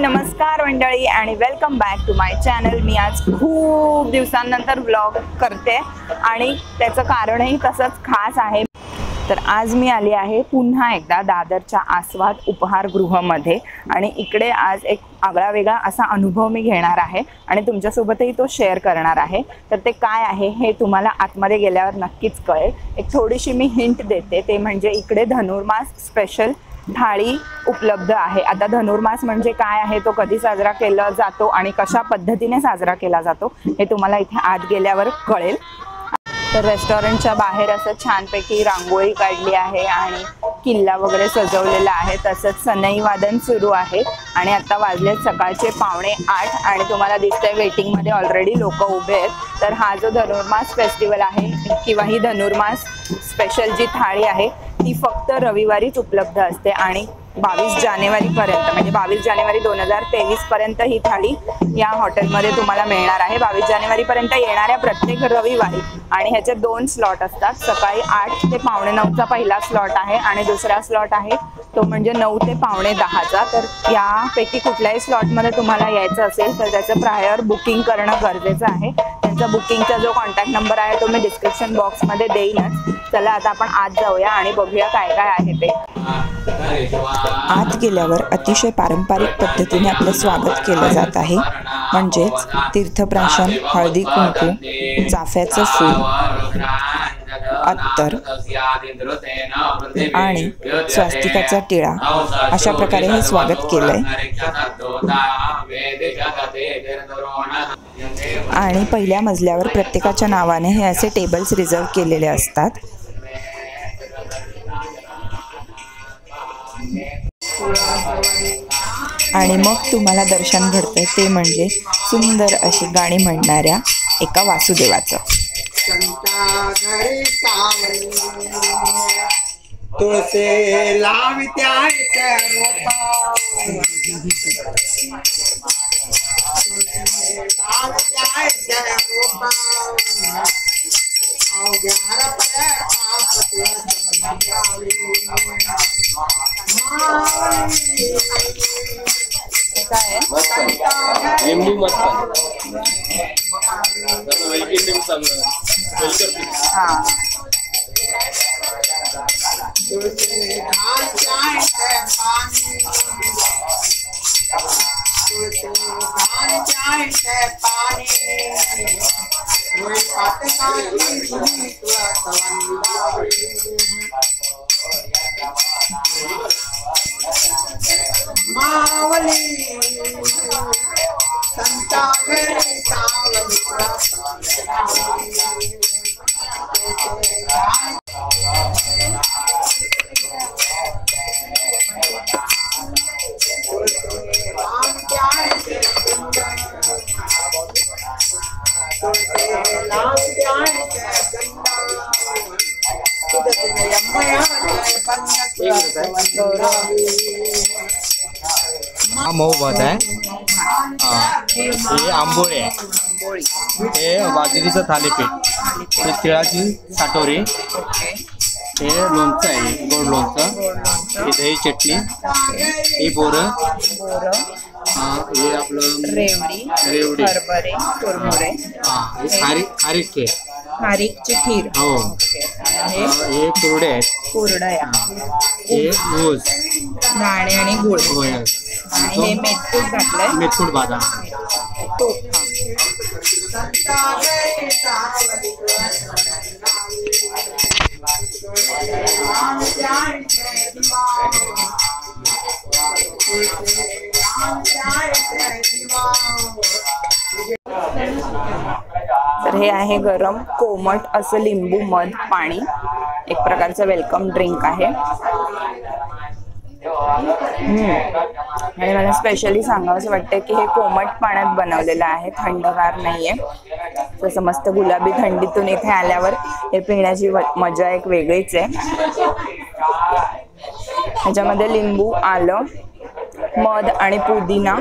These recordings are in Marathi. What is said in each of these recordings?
नमस्कार मंडळी आणि welcome back to my channel. मी आज खूप दिवसांनंतर व्लॉग करते आणि त्याचं कारणही तसंच खास आहे। तर आज मी आली आहे पुन्हा एकदा दादरच्या आस्वाद उपहारगृहामध्ये आणि इकडे आज एक आगळा वेगळा असा अनुभव मी घेणार आहे आणि तुमच्यासोबतही तो शेअर करणार आहे। तर ते काय आहे हे तुम्हाला आतमध्ये गेल्यावर नक्कीच कळेल। एक थोडीशी मी हिंट देते, ते म्हणजे इकडे धनुर्मास स्पेशल थाळी उपलब्ध आहे। आता धनुर्मास म्हणजे काय आहे, तो कधी साजरा केला जातो आणि कशा पद्धतीने साजरा केला जातो हे तुम्हाला इथे आत गेल्यावर कळेल। तर रेस्टॉरंटच्या बाहेर असं छानपैकी रांगोळी काढली आहे आणि किल्ला वगैरे सजवलेला आहे। तसंच सनई वादन सुरू आहे आणि आता वाजले सकाळचे 7:45 आणि तुम्हाला दिसतंय वेटिंग मध्ये ऑलरेडी लोक उभे आहेत। तर हा जो धनुर्मास फेस्टिवल आहे किंवा ही धनुर्मास स्पेशल जी थाळी आहे ती फक्त रविवारीच उपलब्ध असते आणि 22 जानेवारीपर्यंत म्हणजे 22 जानेवारी 2023 पर्यंत ही थाळी या हॉटेलमध्ये तुम्हाला मिळणार आहे। 22 जानेवारीपर्यंत येणाऱ्या प्रत्येक रविवारी आणि ह्याचे 2 स्लॉट असतात। सकाळी 8 ते 9:45चा पहिला स्लॉट आहे आणि दुसरा स्लॉट आहे तो म्हणजे 9 ते 9:45चा। तर यापैकी कुठल्याही स्लॉटमध्ये तुम्हाला यायचं असेल तर त्याचं प्रायर बुकिंग करणं गरजेचं आहे। त्यांचा बुकिंगचा जो कॉन्टॅक्ट नंबर आहे तो मी डिस्क्रिप्शन बॉक्समध्ये देईनच। चला आता आपण आत जाऊया आणि बघूया काय काय आहे ते। आत गेल्यावर अतिशय पारंपरिक पद्धतीने आपलं स्वागत केलं जात आहे, म्हणजेच तीर्थप्राशन, हळदी कुंकू, चाफ्याचं फूल, अत्तर आणि स्वास्तिकाचा टिळा अशा प्रकारे हे स्वागत केलंय। आणि पहिल्या मजल्यावर प्रत्येकाच्या नावाने हे असे टेबल्स रिझर्व केलेले असतात। आणि मग तुम्हाला दर्शन घडतं ते म्हणजे सुंदर अशी गाणी म्हणणाऱ्या एका वासुदेवाचं। तुळसे लावित्या लिंबू मस्त हा मऊ भात आहे। हे आंबोळी आहे, हे बाजरीचं थालीपीठ, हे तिळाची साटोरी, हे लोणचं आहे, गोड लोणचं, हे दही चटणी, हे बोरं, हे आपलं रेवडी, हरभरे, कुरमुरे, हे खारीक खीर, खारीकची खीर, हो, हे कुरडे आहेत, कुरडया, हे ऊस, दाणे आणि गुळ, आणि हे मेथकूट घातलंय, मेथकूट बदाम, तर हे आहे गरम कोमट असं लिंबू मध पाणी, एक प्रकारचं वेलकम ड्रिंक आहे। आणि मला स्पेशली सांगावंसं वाटतं की हे कोमट पाण्यात बनवलेलं आहे, थंडगार नाहीये। तसं मस्त गुलाबी थंडीतून इथे आल्यावर हे पिण्याची मजा एक वेगळीच आहे। ह्याच्यामध्ये लिंबू, आलं, मध आणि पुदिना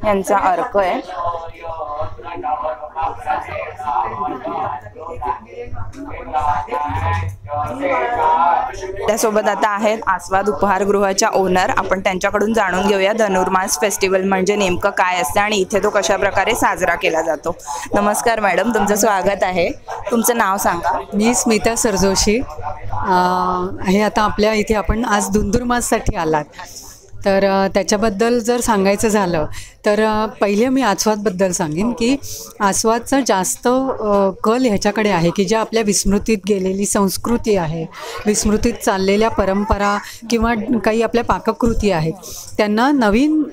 यांचा अर्क आहे। त्यासोबत आता आहेत आस्वाद उपहारगृहाच्या ओनर. आपण त्यांच्याकडून जाणून घेऊया धनुर्मास फेस्टिवल म्हणजे नेमकं काय असतं आणि इथे तो कशा प्रकारे साजरा केला जातो. नमस्कार मॅडम, तुमचं स्वागत आहे. तुमचं नाव सांगा. मी स्मिता सरजोशी हे. आता आपल्या इथे आपण आज धुंधुरमाससाठी आलात, तर त्याच्याबद्दल जर सांगायचं झालं तर पहिले मी आस्वादबद्दल सांगेन की आस्वादचा जास्त कल ह्याच्याकडे आहे की ज्या आपल्या विस्मृतीत गेलेली संस्कृती आहे, विस्मृतीत चाललेल्या परंपरा किंवा काही आपल्या पाककृती आहेत, त्यांना नवीन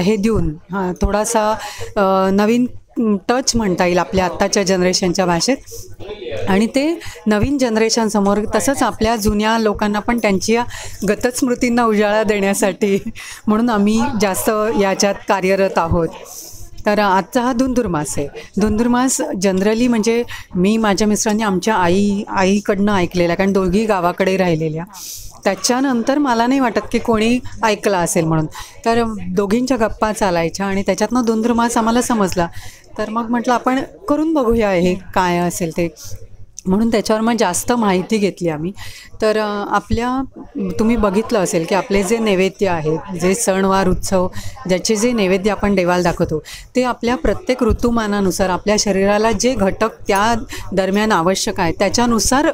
हे देऊन थोडासा नवीन टच म्हणता येईल आपल्या आत्ताच्या जनरेशनच्या भाषेत, आणि ते नवीन जनरेशनसमोर तसंच आपल्या जुन्या लोकांना पण त्यांची गतस्मृतींना उजाळा देण्यासाठी म्हणून आम्ही जास्त याच्यात कार्यरत आहोत. तर आजचा हा धुंधुरमास आहे. धुंधुरमास जनरली म्हणजे मी माझ्या मिस्टरांनी आमच्या आईकडनं ऐकलेला, कारण दोघी गावाकडे राहिलेल्या. त्याच्यानंतर मला नाही वाटत की कोणी ऐकला असेल म्हणून, तर दोघींच्या गप्पा चालायच्या आणि त्याच्यातनं धुंधुरमास आम्हाला समजला. तर मग म्हटलं आपण करून बघूया हे काय असेल ते, म्हणून त्याच्यावर मग जास्त माहिती घेतली आम्ही. तर आपल्या तुम्ही बघितलं असेल की आपले जे नैवेद्य आहेत, जे सणवार उत्सव ज्याचे जे नैवेद्य आपण देवाला दाखवतो, ते आपल्या प्रत्येक ऋतुमानानुसार आपल्या शरीराला जे घटक त्या दरम्यान आवश्यक आहेत त्याच्यानुसार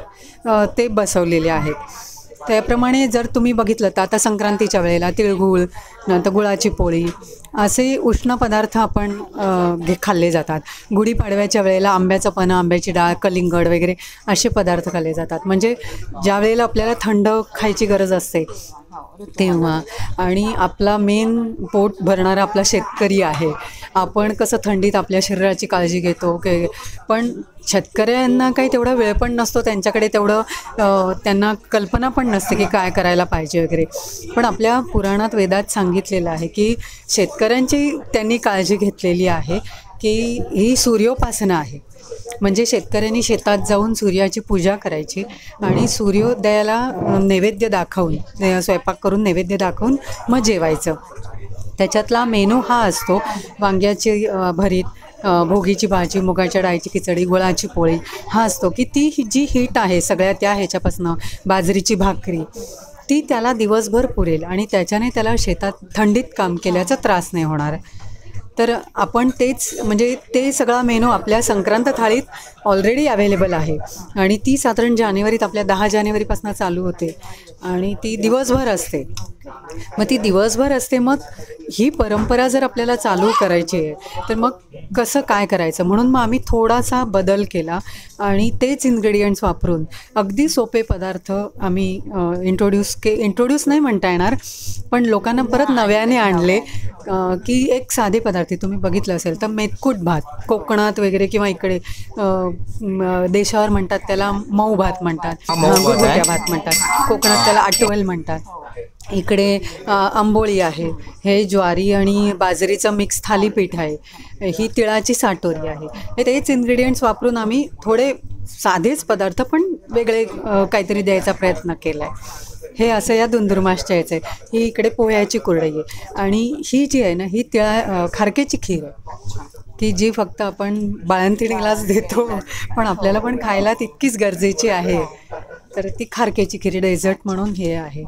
ते बसवलेले आहेत. त्याप्रमाणे जर तुम्ही बघितलं तर आता संक्रांतीच्या वेळेला तिळगुळ, नंतर गुळाची पोळी असे उष्ण पदार्थ आपण खाल्ले जातात. गुढीपाडव्याच्या वेळेला आंब्याचं पन्हं, आंब्याची डाळ, कलिंगड वगैरे असे पदार्थ खाल्ले जातात. म्हणजे ज्या वेळेला आपल्याला थंड खायची गरज असते तेव्हा. आणि आपला मेन पोट भरणारा आपला शेतकरी आहे. आपण कसं थंडीत आपल्या शरीराची काळजी घेतो पण शेतकऱ्यांना काही तेवढा वेळ पण नसतो, त्यांच्याकडे तेवढं त्यांना कल्पना पण नसते की काय करायला पाहिजे वगैरे. पण आपल्या पुराणात वेदात सांगितलेलं आहे की शेतकऱ्यांची त्यांनी काळजी घेतलेली आहे की ही सूर्योपासना आहे. म्हणजे शेतकऱ्यांनी शेतात जाऊन सूर्याची पूजा करायची आणि सूर्योदयाला नैवेद्य दाखवून, स्वयंपाक करून नैवेद्य दाखवून मग जेवायचं. त्याच्यातला मेनू हा असतो वांग्याची भरीत, भोगीची भाजी, मुगाच्या डाळीची खिचडी, गुळाची पोळी हा असतो की ती जी हीट आहे सगळ्या त्या ह्याच्यापासनं, बाजरीची भाकरी, ती त्याला दिवसभर पुरेल आणि त्याच्याने त्याला शेतात थंडीत काम केल्याचा त्रास नाही होणार. तर आपण तेच म्हणजे ते सगळा मेनू आपल्या संक्रांत थाळीत ऑलरेडी अवेलेबल आहे आणि ती साधारण जानेवारीत आपल्या 10 जानेवारीपासून चालू होते आणि ती दिवसभर असते. मग ती दिवसभर असते. मग ही परंपरा जर आपल्याला चालू करायची आहे तर मग कसं काय करायचं, म्हणून मग आम्ही थोडासा बदल केला आणि तेच इन्ग्रेडियंट्स वापरून अगदी सोपे पदार्थ आम्ही इंट्रोड्यूस नाही म्हणता येणार, पण लोकांना परत नव्याने आणले. की एक साधे पदार्थ तुम्ही बघितलं असेल तर मेथकूट भात कोकणात वगैरे किंवा इकडे देशावर म्हणतात त्याला मऊ भात म्हणतात, गुळगुळ्या भात म्हणतात, कोकणात त्याला आटवल म्हणतात. इकडे आंबोळी आहे, हे ज्वारी आणि बाजरीचं मिक्स थालीपीठ आहे, ही तिळाची साटोरी आहे. हे तेच इन्ग्रेडियंट्स वापरून आम्ही थोडे साधेच पदार्थ पण वेगळे काहीतरी द्यायचा प्रयत्न केला आहे. हे असं या धुंधुरमासच्या याचं आहे. ही इकडे पोह्याची कुरडई आहे आणि ही जी आहे ना ही खारकेची खीर आहे की जी फक्त आपण बाळंतिणीलाच देतो पण आपल्याला पण खायला तितकीच गरजेची आहे. तर ती खारकेची खीर डेझर्ट म्हणून हे आहे.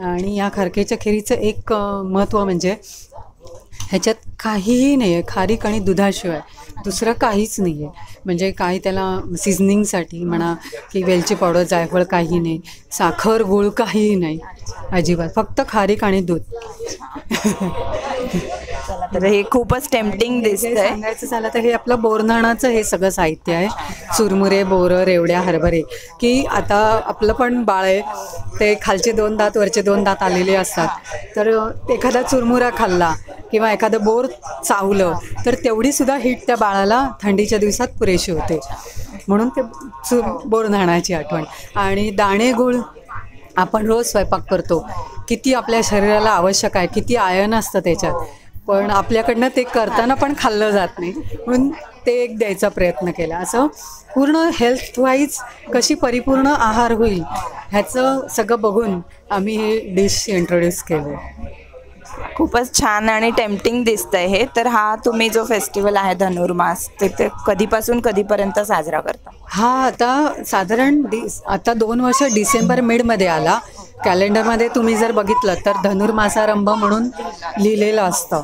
आणि या खारकेच्या खिरीचं एक महत्त्व म्हणजे ह्याच्यात काहीही नाही आहे, खारीक आणि दुधाशिवाय दुसरं काहीच नाही आहे. म्हणजे काही त्याला सिझनिंगसाठी म्हणा की वेलची पावडर, जायफळ काही नाही, साखर गूळ काहीही नाही अजिबात, फक्त खारीक आणि दूध. तर हे खूपच टेम्पटिंग दिसतंय. सांगायचं झालं तर हे आपलं बोरनाणाचं हे सगळं साहित्य आहे. चुरमुरे, बोरं, रेवड्या, हरभरे. की आता आपलं पण बाळ आहे, ते खालचे 2 दात वरचे 2 दात आलेले असतात, तर एखादा चुरमुरा खाल्ला किंवा एखादं बोर चावलं तर तेवढीसुद्धा हीट त्या बाळाला थंडीच्या दिवसात पुरेशी होते. म्हणून ते बोरनाणाची आठवण. आणि दाणे गूळ आपण रोज स्वयंपाक करतो, किती आपल्या शरीराला आवश्यक आहे, किती आयर्न असतं त्याच्यात, पण आपल्याकडनं ते करताना पण खाल्लं जात नाही, म्हणून ते एक द्यायचा प्रयत्न केला. असं पूर्ण हेल्थवाईज कशी परिपूर्ण आहार होईल ह्याचं सगळं बघून आम्ही हे डिश इंट्रोड्यूस केलं. खूपच छान आणि टेम्पटिंग दिसतंय हे. तर हा तुम्ही जो फेस्टिवल आहे धनुर्मास, ते कधीपासून कधीपर्यंत साजरा करता? हा आता साधारण आता 2 वर्ष डिसेंबर मिडमध्ये आला. कॅलेंडरमध्ये तुम्ही जर बघितलं तर धनुर्मासारंभ म्हणून लिहिलेलं असतं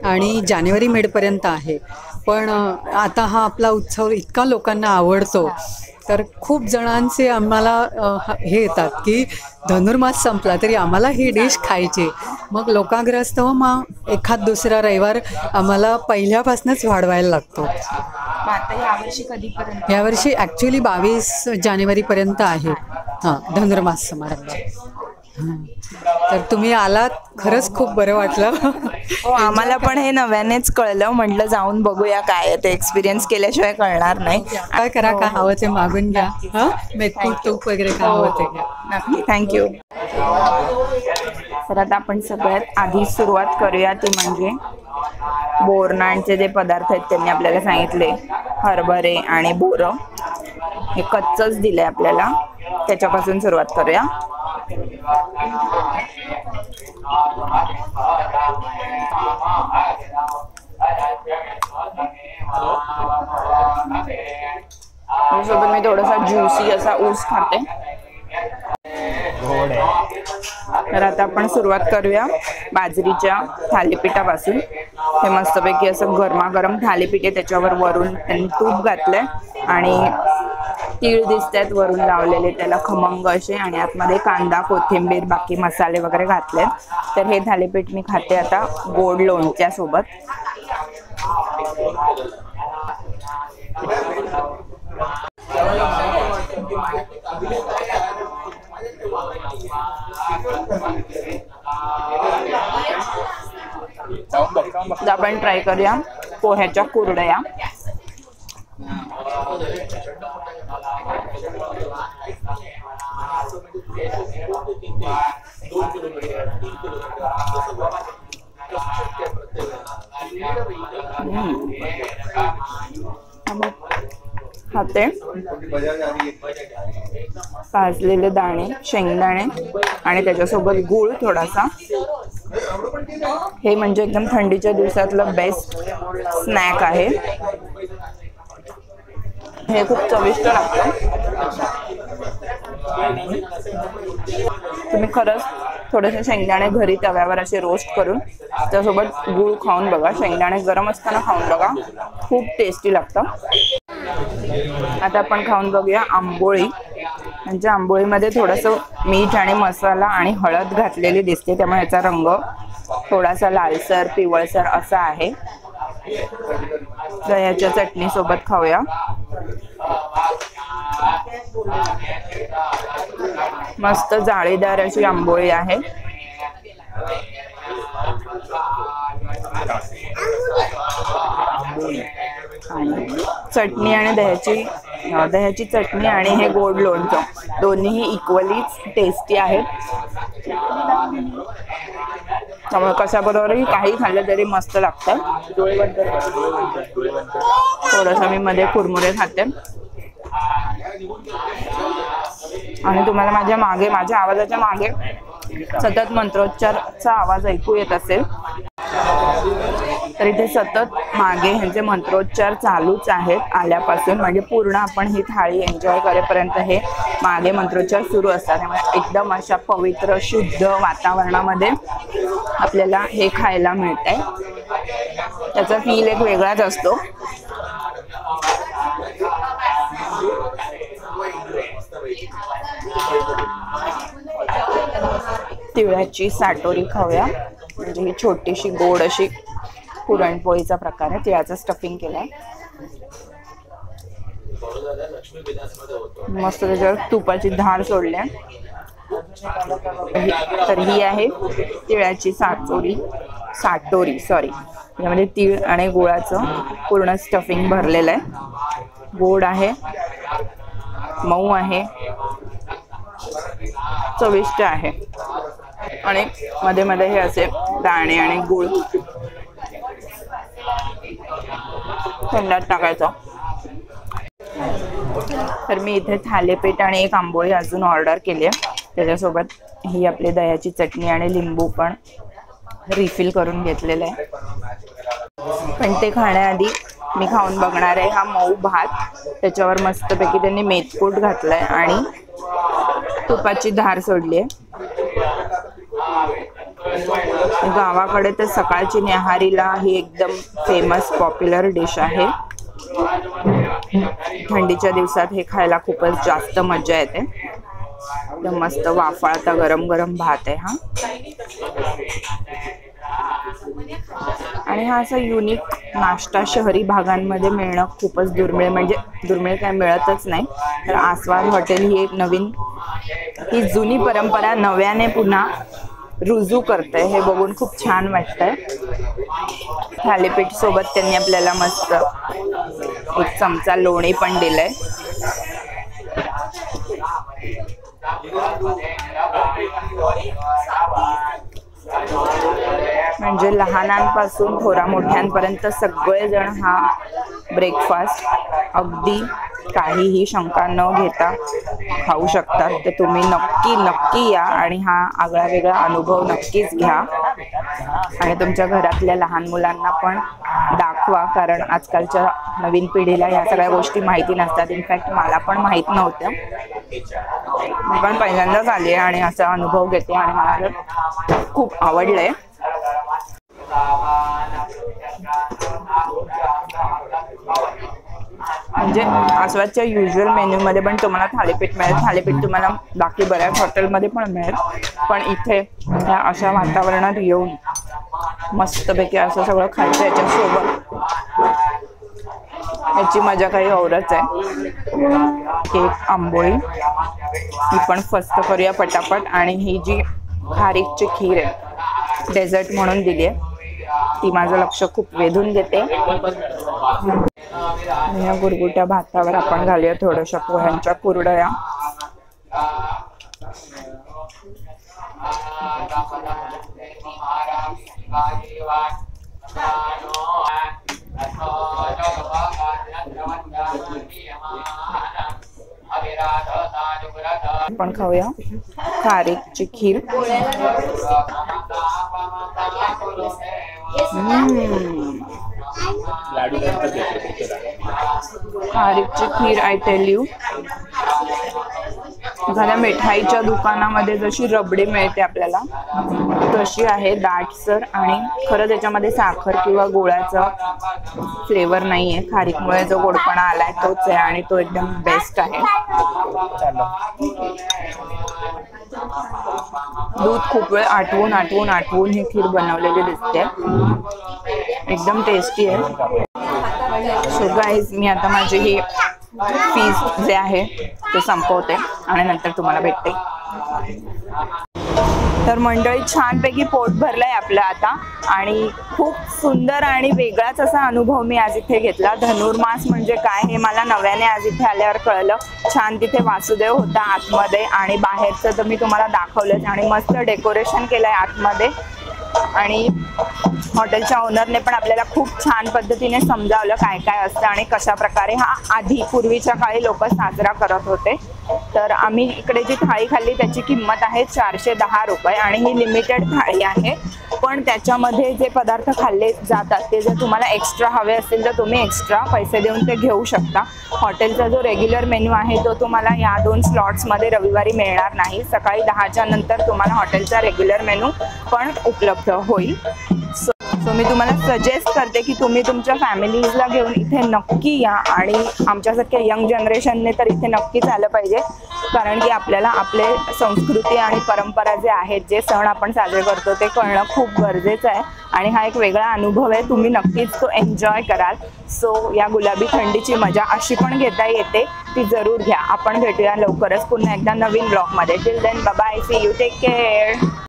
आणि जानेवारी मिडपर्यंत आहे. पण आता हा आपला उत्सव इतका लोकांना आवडतो तर खूप जणांचे आम्हाला हे येतात की धनुर्मास संपला तरी आम्हाला ही डिश खायची. मग लोकाग्रस्त मग एखाद दुसरा रविवार आम्हाला पहिल्यापासूनच वाढवायला लागतो. आता यावर्षी कधीपर्यंत? यावर्षी ॲक्च्युली 22 जानेवारीपर्यंत आहे धनुर्मास समारंभ. तर तुम्ही आलात, खरंच खूप बरं वाटलं. हो, आम्हाला पण हे नव्यानेच कळलं. म्हटलं जाऊन बघूया काय आहे ते, एक्सपिरियन्स केल्याशिवाय कळणार नाही. काय करा, काय हवं ते मागून घ्या. मेथकूट तूप वगैरे काय हवं ते घ्या. नक्की, थँक्यू. तर आता आपण सगळ्यात आधी सुरुवात करूया ती म्हणजे बोरनांचे जे पदार्थ आहेत त्यांनी आपल्याला सांगितले, हरभरे आणि बोरं हे कच्चंच दिलंय आपल्याला, त्याच्यापासून सुरुवात करूया. सोबत मी थोडासा ज्युसी असा ऊस खाते. तर आता आपण सुरुवात करूया बाजरीच्या थालीपीठापासून. हे मस्तपैकी असं गरमागरम थालीपीठ आहे, त्याच्यावर वरून त्यांनी तूप घातलंय आणि तीळ दिसतात वरून लावलेले त्याला खमंग असे, आणि आतमध्ये कांदा, कोथिंबीर, बाकी मसाले वगैरे घातले. तर हे थालीपीठ मी खाते आता गोड लोणच्या सोबत. आपण ट्राय करूया पोह्याच्या कुरडया. खाते भाजलेले दाणे, शेंगदाणे आणि त्याच्यासोबत गूळ थोडासा. हे म्हणजे एकदम थंडीच्या दिवसातलं बेस्ट स्नॅक आहे. हे खूप चविष्ट लागतं. तुम्ही खरंच थोडेसे शेंगदाणे घरी तव्यावर असे रोस्ट करून त्यासोबत गूळ खाऊन बघा. शेंगदाणे गरम असताना खाऊन बघा, खूप टेस्टी लागतं. आता आपण खाऊन बघूया आंबोळी. म्हणजे आंबोळीमध्ये थोडंसं मीठ आणि मसाला आणि हळद घातलेली दिसते, त्यामुळे याचा रंग थोडासा लालसर पिवळसर असा आहे. दह्याच्या चटणी सोबत खाऊया. मस्त जाळीदार अशी आंबोळी आहे. चटणी आणि दह्याची चटणी आणि हे गोड लोणचं दोन्हीही इक्वलीच टेस्टी आहेत. त्यामुळे कशाबरोबरही काही खाल्लं तरी मस्त लागतं. थोडंसं मी मध्ये कुरमुरे खाते. आणि तुम्हाला माझ्या आवाजाच्या मागे सतत मंत्रोच्चारचा आवाज ऐकू येत असेल तर इथे सतत मागे ह्यांचे मंत्रोच्चार चालूच आहेत आल्यापासून. म्हणजे पूर्ण आपण ही थाळी एन्जॉय करेपर्यंत हे मागे मंत्रोच्चार सुरू असतात. त्यामुळे एकदम अशा पवित्र शुद्ध वातावरणामध्ये आपल्याला हे खायला मिळतंय. त्याचा फील एक वेगळाच असतो. तिळाची साटोरी खाऊया. म्हणजे ही छोटीशी गोड अशी पुरणपोळीचा प्रकार आहे. तिळाचं स्टफिंग केलंय मस्त, त्याच्यावर तुपाची धार सोडल्या. तर ही आहे तिळाची साटोरी यामध्ये तीळ आणि गुळाचं पूर्ण स्टफिंग भरलेलं आहे. गोड आहे, मऊ आहे, चविष्ट आहे. आणि मध्ये मध्ये हे असे दाणे आणि गूळ तोंडात टाकायचं. तर मी इथे थालीपीठ आणि एक आंबोळी अजून ऑर्डर केली आहे. त्याच्यासोबत ही आपली दह्याची चटणी आणि लिंबू पण रिफिल करून घेतलेलं आहे. पण ते खाण्याआधी मी खाऊन बघणार आहे हा मऊ भात. त्याच्यावर मस्तपैकी त्यांनी मेथकूट घातलाय आणि तुपाची धार सोडली आहे. गावाकडे तर सकाळची न्याहारीला ही एकदम फेमस पॉप्युलर डिश आहे. थंडीच्या दिवसात हे खायला खूपच जास्त मजा येते. एकदम मस्त वाफाळता गरम गरम भात आहे हा. आणि हा असा युनिक नाश्ता शहरी भागांमध्ये मिळणं खूपच दुर्मिळ, म्हणजे दुर्मिळ काय मिळतच नाही. तर आस्वाद हॉटेल ही एक नवीन, ही जुनी परंपरा नव्याने पुन्हा रुजू करते. हे बघून खूप छान वाटतंय. थालीपीठ सोबत त्यांनी आपल्याला मस्त एक चमचा लोणी पण दिलंय. म्हणजे लहानांपासून थोरा मोठ्यांपर्यंत सगळेजण हा ब्रेकफास्ट अगदी काहीही शंका न घेता खाऊ शकतात. तर तुम्ही नक्की या आणि हा आगळा वेगळा अनुभव नक्कीच घ्या आणि तुमच्या घरातल्या लहान मुलांना पण दाखवा. कारण आजकालच्या नवीन पिढीला या सगळ्या गोष्टी माहिती नसतात. इनफॅक्ट मला पण माहीत नव्हत्या. मी पण पहिल्यांदाच आली आहे आणि असा अनुभव घेते आणि मला खूप आवडलंय. म्हणजे आस्वादच्या युजुअल मेन्यूमध्ये पण तुम्हाला थालीपीठ मिळेल. थालीपीठ तुम्हाला बाकी बऱ्याच हॉटेलमध्ये पण मिळेल. पण इथे ह्या अशा वातावरणात येऊन मस्तपैकी असं सगळं खायचं याच्यासोबत याची मजा काही औरच आहे. केक आंबोळी ही पण फस्त करूया पटापट. आणि ही जी खारीकची खीर आहे डेझर्ट म्हणून दिली आहे ती माझं लक्ष खूप वेधून घेते. या गुरगुट्या भातावर आपण घालूया थोड्याशा पोह्यांच्या कुरडया. आपण खाऊया खारीकची खीर. खारीकची खीर आय टेल यू, एखाद्या मिठाईच्या दुकानामध्ये जशी रबडी मिळते आपल्याला तशी आहे, दाटसर. आणि खरं त्याच्यामध्ये साखर किंवा गुळाचा फ्लेवर नाहीये. खारीकमुळे जो गोडपणा आलाय तोच आहे आणि तो एकदम बेस्ट आहे. दूध खूप वेळ आटवून ही खीर बनवलेली दिसते. एकदम टेस्टी आहे. सो गाईज, मी आता माझी ही फीस जे आहे ते संपवते आणि नंतर तुम्हाला भेटते. तर मंडळी, छानपैकी पोट भरलंय आपलं आता आणि खूप सुंदर आणि वेगळाच असा अनुभव मी आज इथे घेतला. धनुर्मास म्हणजे काय हे मला नव्याने आज इथे आल्यावर कळलं. छान तिथे वासुदेव होता आतमध्ये आणि बाहेरचं तर मी तुम्हाला दाखवलंच. आणि मस्त डेकोरेशन केलंय आतमध्ये. आणि हॉटेलच्या ओनरने पण आपल्याला खूप छान पद्धतीने समजावलं काय काय असतं आणि कशा प्रकारे हा आधी पूर्वीच्या काळी लोक साजरा करत होते. तर आम्ही इकडे जी थाळी खाल्ली त्याची किंमत आहे 410 रुपये आणि ही लिमिटेड थाळी आहे. पण त्याच्यामध्ये जे पदार्थ खाल्ले जातात ते जर तुम्हाला एक्स्ट्रा हवे असतील तर तुम्ही एक्स्ट्रा पैसे देऊन ते घेऊ शकता. हॉटेलचा जो रेग्युलर मेन्यू आहे तो तुम्हाला या 2 स्लॉट्समध्ये रविवारी मिळणार नाही. सकाळी 10च्या नंतर तुम्हाला हॉटेलचा रेग्युलर मेन्यू पण उपलब्ध होईल. सो मी तुम्हाला सजेस्ट करते की तुम्ही तुमच्या फॅमिलीजला घेऊन इथे नक्की या. आणि आमच्यासारख्या यंग जनरेशनने तर इथे नक्कीच आलं पाहिजे. कारण की आपल्याला आपले संस्कृती आणि परंपरा जे आहेत, जे सण आपण साजरे करतो ते कळणं खूप गरजेचं आहे. आणि हा एक वेगळा अनुभव आहे. तुम्ही नक्कीच तो एन्जॉय कराल. सो या गुलाबी थंडीची मजा अशी पण घेता येते, ती जरूर घ्या. आपण भेटूया लवकरच पुन्हा एकदा नवीन ब्लॉगमध्ये. Till then bye bye, see you, take care.